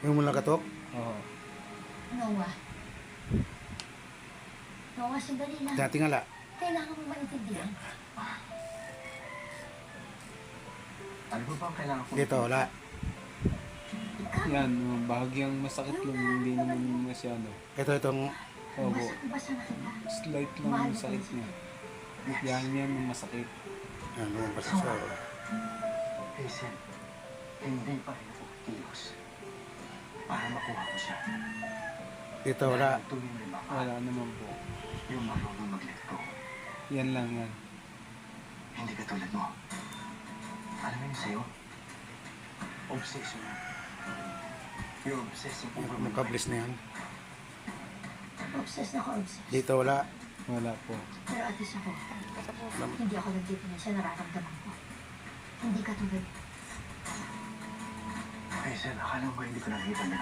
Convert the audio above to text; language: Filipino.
Yung mula katok? Oo. Noah. Noah, sandali lang. Tingala. Kailangan mo maintindihan. Ano ba bang kailangan ko? Dito, wala. Ikaw, Yan, bahagyang masakit lang, hindi naman masyado. Itong Opo. basa na kita. Slight lang Mahal yung ko sakit yung niya. Yan yung masakit. ano, basta sa... Hazel, hindi pa rin ako kilos. Para makuha ko siya. Dito, wala. Tuloy na baka Wala naman po. yung marunong mag-let go. Yan lang yan. Hindi ka tulad mo. Alam mo yun sa'yo? Obsession. You're obsessing over my life. Nakabliss na yan. Obsessed na ako, obsessed. Dito, wala. Wala po. Pero at least ako, hindi ako nagdipin sa nararamdaman ko. Hindi ka tulad. Hazel, akala mo ba hindi ko nakikita na